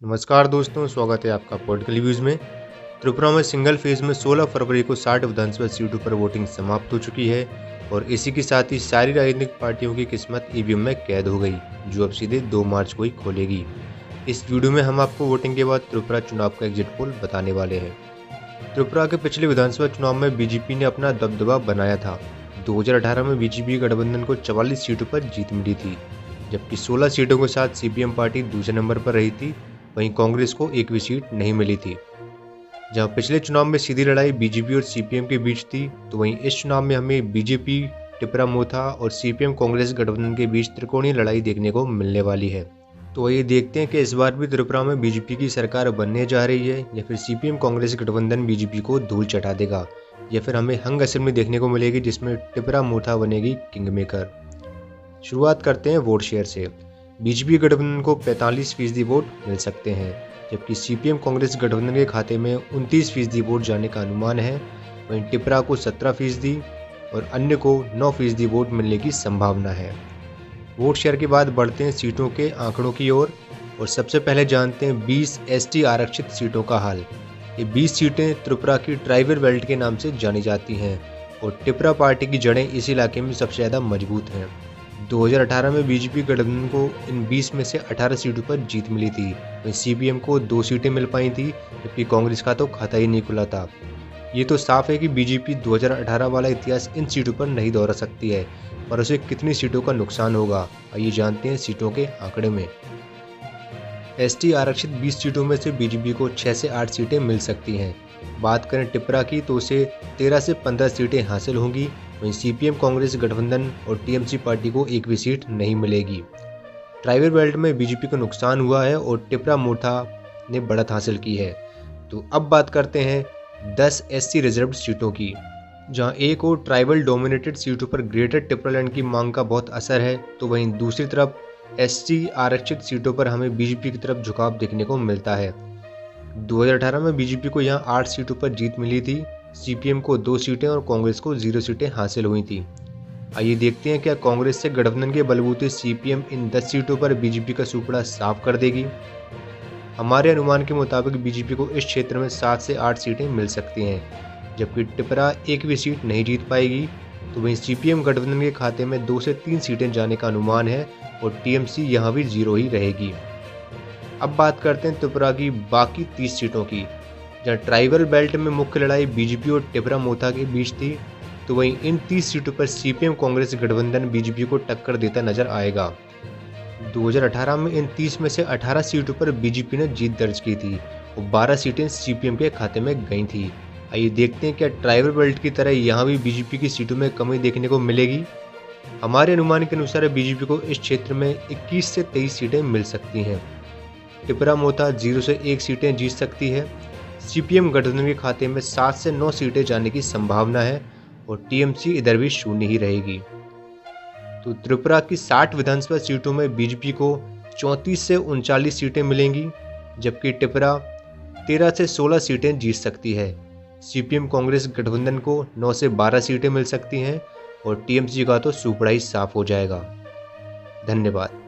नमस्कार दोस्तों, स्वागत है आपका पॉलिटिकल व्यूज़ में। त्रिपुरा में सिंगल फेज में 16 फरवरी को 60 विधानसभा सीटों पर वोटिंग समाप्त हो चुकी है और इसी के साथ ही सारी राजनीतिक पार्टियों की किस्मत ईवीएम में कैद हो गई, जो अब सीधे 2 मार्च को ही खोलेगी। इस वीडियो में हम आपको वोटिंग के बाद त्रिपुरा चुनाव का एग्जिट पोल बताने वाले हैं। त्रिपुरा के पिछले विधानसभा चुनाव में बीजेपी ने अपना दबदबा बनाया था। 2018 में बीजेपी गठबंधन को 44 सीटों पर जीत मिली थी, जबकि 16 सीटों के साथ सीपीएम पार्टी दूसरे नंबर पर रही थी। वहीं कांग्रेस को एक भी सीट नहीं मिली थी। जहां पिछले चुनाव में सीधी लड़ाई बीजेपी और सीपीएम के बीच थी, तो वहीं इस चुनाव में हमें बीजेपी, टिपरा मोथा और सीपीएम कांग्रेस गठबंधन के बीच त्रिकोणीय लड़ाई देखने को मिलने वाली है। तो ये देखते हैं कि इस बार भी त्रिपुरा में बीजेपी की सरकार बनने जा रही है या फिर सीपीएम कांग्रेस गठबंधन बीजेपी को धूल चटा देगा, या फिर हमें हंग असेंबली देखने को मिलेगी जिसमें टिपरा मोथा बनेगी किंग मेकर। शुरुआत करते हैं वोट शेयर से। बीजेपी गठबंधन को 45% वोट मिल सकते हैं, जबकि सीपीएम कांग्रेस गठबंधन के खाते में 29% वोट जाने का अनुमान है। वहीं टिपरा को 17% और अन्य को 9% वोट मिलने की संभावना है। वोट शेयर के बाद बढ़ते हैं सीटों के आंकड़ों की ओर और सबसे पहले जानते हैं 20 एसटी आरक्षित सीटों का हाल। ये 20 सीटें त्रिपुरा की ट्राइबल बेल्ट के नाम से जानी जाती हैं और टिपरा पार्टी की जड़ें इस इलाके में सबसे ज़्यादा मजबूत हैं। 2018 में बीजेपी गठबंधन को इन 20 में से 18 सीटों पर जीत मिली थी। वहीं सीपीएम को 2 सीटें मिल पाई थी, जबकि कांग्रेस का तो खाता ही नहीं खुला था। ये तो साफ है कि बीजेपी 2018 वाला इतिहास इन सीटों पर नहीं दोहरा सकती है, पर उसे कितनी सीटों का नुकसान होगा, आइए जानते हैं सीटों के आंकड़े में। एसटी आरक्षित 20 सीटों में से बीजेपी को 6 से 8 सीटें मिल सकती हैं। बात करें टिपरा की, तो उसे 13 से 15 सीटें हासिल होंगी। वहीं सीपीएम कांग्रेस गठबंधन और टीएमसी पार्टी को एक भी सीट नहीं मिलेगी। ट्राइबल बेल्ट में बीजेपी को नुकसान हुआ है और टिपरा मोथा ने बढ़त हासिल की है। तो अब बात करते हैं 10 एससी रिजर्व्ड सीटों की, जहां एक और ट्राइबल डोमिनेटेड सीटों पर ग्रेटर टिपरालैंड की मांग का बहुत असर है, तो वहीं दूसरी तरफ एसटी आरक्षित सीटों पर हमें बीजेपी की तरफ झुकाव देखने को मिलता है। 2018 में बीजेपी को यहां 8 सीटों पर जीत मिली थी, सीपीएम को 2 सीटें और कांग्रेस को 0 सीटें हासिल हुई थी। आइए देखते हैं क्या कांग्रेस से गठबंधन के बलबूते सीपीएम इन 10 सीटों पर बीजेपी का सुपड़ा साफ कर देगी। हमारे अनुमान के मुताबिक बीजेपी को इस क्षेत्र में 7 से 8 सीटें मिल सकती हैं, जबकि टिपरा एक भी सीट नहीं जीत पाएगी। तो वहीं सीपीएम गठबंधन के खाते में 2 से 3 सीटें जाने का अनुमान है और टीएमसी यहाँ भी 0 ही रहेगी। अब बात करते हैं त्रिपुरा की बाकी 30 सीटों की, जहां ट्राइबल बेल्ट में मुख्य लड़ाई बीजेपी और टिपरा मोथा के बीच थी, तो वहीं इन 30 सीटों पर सीपीएम कांग्रेस गठबंधन बीजेपी को टक्कर देता नजर आएगा। 2018 में इन 30 में से 18 सीटों पर बीजेपी ने जीत दर्ज की थी और 12 सीटें सीपीएम के खाते में गई थी। आइए देखते हैं क्या ट्राइबल बेल्ट की तरह यहाँ भी बीजेपी की सीटों में कमी देखने को मिलेगी। हमारे अनुमान के अनुसार बीजेपी को इस क्षेत्र में 21 से 23 सीटें मिल सकती हैं। टिपरा मोथा 0 से 1 सीटें जीत सकती है। सीपीएम गठबंधन के खाते में 7 से 9 सीटें जाने की संभावना है और टीएमसी इधर भी शून्य ही रहेगी। तो त्रिपुरा की 60 विधानसभा सीटों में बीजेपी को 34 से 39 सीटें मिलेंगी, जबकि टिपरा 13 से 16 सीटें जीत सकती है। सीपीएम कांग्रेस गठबंधन को 9 से 12 सीटें मिल सकती हैं और टीएमसी का तो सुपड़ा ही साफ हो जाएगा। धन्यवाद।